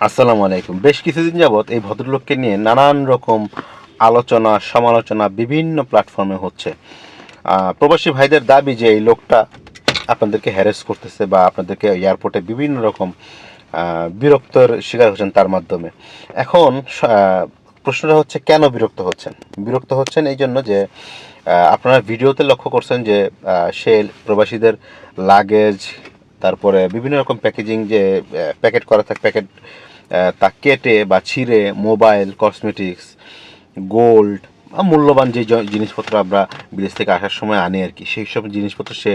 আসসালামু আলাইকুম। বেশ কিছুদিন যাবৎ এই ভদ্রলোককে নিয়ে নানান রকম আলোচনা সমালোচনা বিভিন্ন প্ল্যাটফর্মে হচ্ছে। প্রবাসী ভাইদের দাবি যে এই লোকটা আপনাদেরকে হ্যারেস করতেছে বা আপনাদেরকে এয়ারপোর্টে বিভিন্ন রকম বিরক্তর শিকার হচ্ছেন তার মাধ্যমে। এখন প্রশ্নটা হচ্ছে কেন বিরক্ত হচ্ছেন? বিরক্ত হচ্ছেন এই জন্য যে আপনারা ভিডিওতে লক্ষ্য করছেন যে সে প্রবাসীদের লাগেজ, তারপরে বিভিন্ন রকম প্যাকেজিং যে প্যাকেট করা থাকে, প্যাকেট তা কেটে বা ছিঁড়ে মোবাইল, কসমেটিক্স, গোল্ড, মূল্যবান যে জিনিসপত্র আমরা বিদেশ থেকে আসার সময় আনি আর কি, সেই সব জিনিসপত্র সে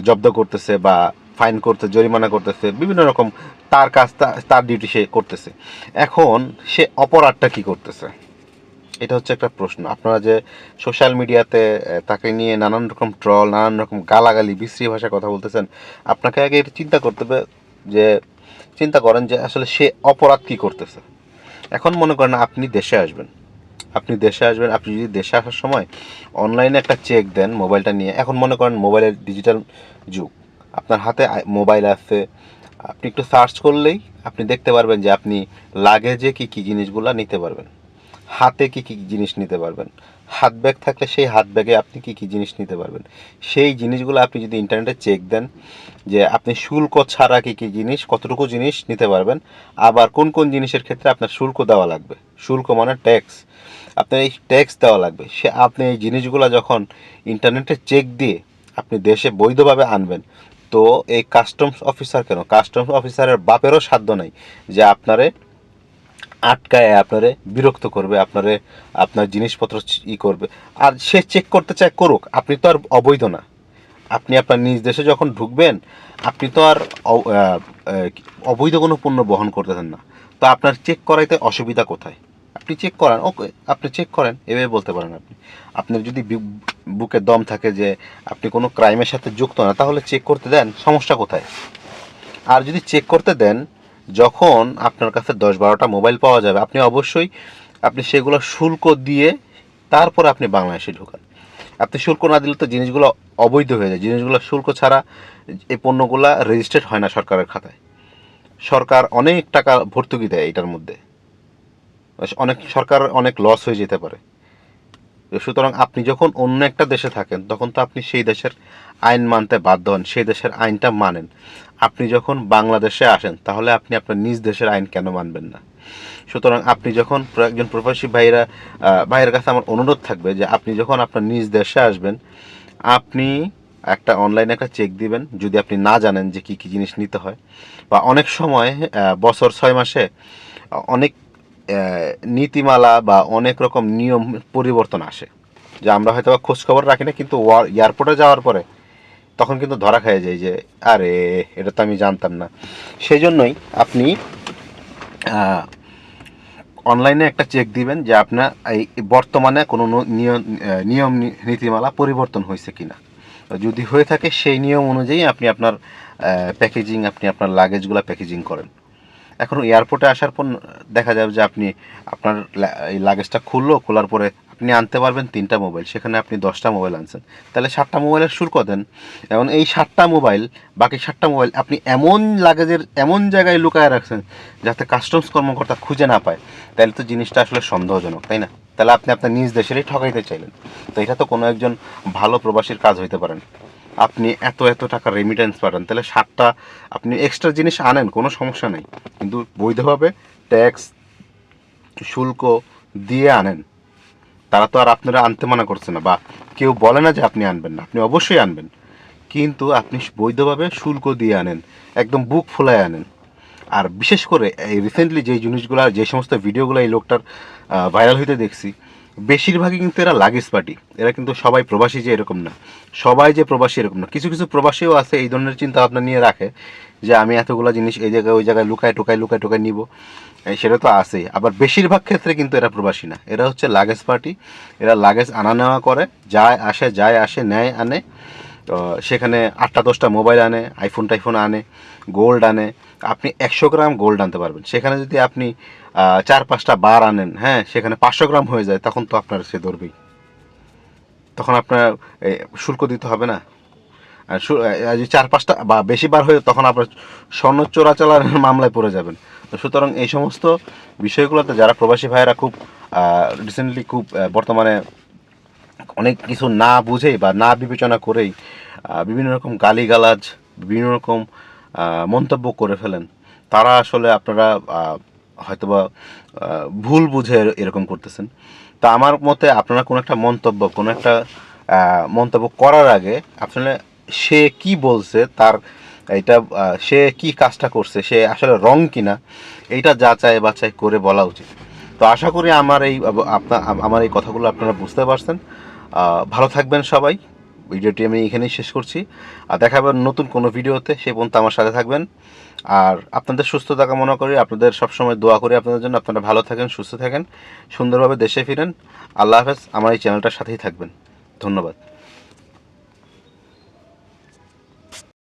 জব্দ করতেছে বা ফাইন করতে, জরিমানা করতেছে, বিভিন্ন রকম তার কাজ, তার ডিউটি সে করতেছে। এখন সে অপরাধটা কি করতেছে, এটা হচ্ছে একটা প্রশ্ন। আপনারা যে সোশ্যাল মিডিয়াতে তাকে নিয়ে নানান রকম ট্রল, নানান রকম গালাগালি, বিশ্রী ভাষায় কথা বলতেছেন, আপনাকে আগে এটা চিন্তা করতে হবে যে চিন্তা করেন যে আসলে সে অপরাধ কী করতেছে। এখন মনে করেন আপনি দেশে আসবেন, আপনি যদি দেশে আসার সময় অনলাইনে একটা চেক দেন মোবাইলটা নিয়ে। এখন মনে করেন মোবাইলের ডিজিটাল যুগ, আপনার হাতে মোবাইল আছে, আপনি একটু সার্চ করলেই আপনি দেখতে পারবেন যে আপনি লাগেজে কী কী জিনিসগুলো নিতে পারবেন, হাতে কী কী জিনিস নিতে পারবেন, হাত ব্যাগ থাকলে সেই হাত ব্যাগে আপনি কী কী জিনিস নিতে পারবেন। সেই জিনিসগুলো আপনি যদি ইন্টারনেটে চেক দেন যে আপনি শুল্ক ছাড়া কী কী জিনিস, কতটুকু জিনিস নিতে পারবেন, আবার কোন কোন জিনিসের ক্ষেত্রে আপনার শুল্ক দেওয়া লাগবে। শুল্ক মানে ট্যাক্স, আপনার এই ট্যাক্স দেওয়া লাগবে। আপনি এই জিনিসগুলো যখন ইন্টারনেটে চেক দিয়ে আপনি দেশে বৈধভাবে আনবেন, তো এই কাস্টমস অফিসার, কেন কাস্টমস অফিসারের বাপেরও সাধ্য নাই যে আপনারে আটকায়, আপনারে বিরক্ত করবে, আপনার জিনিসপত্র করবে। আর সে চেক করতে চায় করুক, আপনি তো আর অবৈধ না। আপনি আপনার নিজ দেশে যখন ঢুকবেন, আপনি তো আর অবৈধ কোনো পণ্য বহন করতেছেন না। তো আপনার চেক করাইতে অসুবিধা কোথায়? আপনি চেক করান, ওকে, আপনি চেক করেন, এভাবে বলতে পারেন। আপনার যদি বুকে দম থাকে যে আপনি কোনো ক্রাইমের সাথে যুক্ত না, তাহলে চেক করতে দেন, সমস্যা কোথায়? আর যদি চেক করতে দেন, যখন আপনার কাছে 10-12টা মোবাইল পাওয়া যাবে, আপনি সেগুলো শুল্ক দিয়ে তারপর আপনি বাংলাদেশে ঢোকান। আপনি শুল্ক না দিলে তো জিনিসগুলো অবৈধ হয়ে যায়। জিনিসগুলো শুল্ক ছাড়া এই পণ্যগুলো রেজিস্টার্ড হয় না সরকারের খাতায়। সরকার অনেক টাকা ভর্তুকি দেয় এটার মধ্যে, সরকার অনেক লস হয়ে যেতে পারে। সুতরাং আপনি যখন অন্য একটা দেশে থাকেন, তখন তো আপনি সেই দেশের আইন মানতে বাধ্য হন, সেই দেশের আইনটা মানেন। আপনি যখন বাংলাদেশে আসেন, তাহলে আপনি আপনার নিজ দেশের আইন কেন মানবেন না? সুতরাং আপনি যখন একজন প্রবাসী ভাইয়ের কাছে আমার অনুরোধ থাকবে যে আপনি যখন আপনার নিজ দেশে আসবেন, আপনি একটা অনলাইনে একটা চেক দিবেন, যদি আপনি না জানেন যে কী কী জিনিস নিতে হয়। বা অনেক সময় বছর 6 মাসে অনেক নীতিমালা বা অনেক রকম নিয়ম পরিবর্তন আসে, যে আমরা হয়তো বা খোঁজখবর রাখি না, কিন্তু এয়ারপোর্টে যাওয়ার পরে তখন কিন্তু ধরা খেয়ে যায় যে আরে, এটা তো আমি জানতাম না। সেই জন্যই আপনি অনলাইনে একটা চেক দিবেন যে আপনার এই বর্তমানে কোনো নিয়ম নীতিমালা পরিবর্তন হয়েছে কিনা। যদি হয়ে থাকে, সেই নিয়ম অনুযায়ী আপনি আপনার আপনি আপনার লাগেজগুলো প্যাকেজিং করেন। এখন এয়ারপোর্টে আসার পর দেখা যাবে যে আপনার এই লাগেজটা খোলার পরে আপনি আনতে পারবেন 3টা মোবাইল, সেখানে আপনি 10টা মোবাইল আনছেন, তাহলে 7টা মোবাইলের শুল্ক দেন। এখন এই 7টা মোবাইল, বাকি 7টা মোবাইল আপনি এমন লাগেজের এমন জায়গায় লুকায় রাখছেন যাতে কাস্টমস কর্মকর্তা খুঁজে না পায়, তাহলে তো জিনিসটা আসলে সন্দেহজনক, তাই না? তাহলে আপনি আপনার নিজ দেশেরই ঠকাইতে চাইলেন। তো এটা তো কোনো একজন ভালো প্রবাসীর কাজ হইতে পারেন। আপনি এত এত টাকা রেমিটেন্স পাঠান, তাহলে 7টা আপনি এক্সট্রা জিনিস আনেন, কোনো সমস্যা নেই, কিন্তু বৈধভাবে ট্যাক্স শুল্ক দিয়ে আনেন। তারা তো আর আপনারা আনতে মানা করছে না, বা কেউ বলে না যে আপনি আনবেন না, আপনি অবশ্যই আনবেন, কিন্তু আপনি বৈধভাবে শুল্ক দিয়ে আনেন, একদম বুক ফুলায় আনেন। আর বিশেষ করে এই রিসেন্টলি যে জিনিসগুলো, যে সমস্ত ভিডিওগুলো এই লোকটার ভাইরাল হইতে দেখছি, বেশিরভাগই কিন্তু এরা লাগেজ পার্টি। এরা কিন্তু সবাই প্রবাসী যে এরকম না, সবাই যে প্রবাসী এরকম না। কিছু কিছু প্রবাসীও আছে এই ধরনের চিন্তা ভাবনা নিয়ে রাখে যে আমি এতগুলো জিনিস এই জায়গায় ওই জায়গায় লুকায় টুকায় নিব, সেটা তো আছেই। আবার বেশিরভাগ ক্ষেত্রে কিন্তু এরা প্রবাসী না, এরা হচ্ছে লাগেজ পার্টি। এরা লাগেজ আনা নেওয়া করে, যায় আসে নেয় আনে। তো সেখানে 8টা 10টা মোবাইল আনে, টাইফোন আনে, গোল্ড আনে। আপনি 100 গ্রাম গোল্ড আনতে পারবেন, সেখানে যদি আপনি 4-5টা বার আনেন, হ্যাঁ, সেখানে 500 গ্রাম হয়ে যায়, তখন তো আপনার সে ধরবেই, তখন আপনার শুল্ক দিতে হবে না। যদি 4-5টা বা বেশি বার হয়ে তখন আপনার স্বর্ণ চোরাচালানের মামলায় পড়ে যাবেন। তো সুতরাং এই সমস্ত বিষয়গুলোতে যারা প্রবাসী ভাইয়েরা খুব রিসেন্টলি খুব বর্তমানে অনেক কিছু না বুঝেই বা না বিবেচনা করেই বিভিন্ন রকম গালিগালাজ, বিভিন্ন রকম মন্তব্য করে ফেলেন, তারা আসলে আপনারা হয়তোবা ভুল বুঝে এরকম করতেছেন। তা আমার মতে আপনারা কোনো একটা মন্তব্য করার আগে আসলে সে কি বলছে, তার এটা সে কি কাজটা করছে, সে আসলে রং কিনা, এইটা যাচাই বাছাই করে বলা উচিত। তো আশা করি আমার এই কথাগুলো আপনারা বুঝতে পারছেন। ভালো থাকবেন সবাই। ভিডিওটি আমি এখানেই শেষ করছি। আর দেখা হবে নতুন কোনো ভিডিওতে। সেই পর্যন্ত আমার সাথে থাকবেন। আর আপনাদের সুস্থতা কামনা করি, আপনাদের সবসময় দোয়া করি আপনাদের জন্য। আপনারা ভালো থাকেন, সুস্থ থাকেন, সুন্দরভাবে দেশে ফিরেন। আল্লাহ হাফেজ। আমার এই চ্যানেলটার সাথেই থাকবেন। ধন্যবাদ।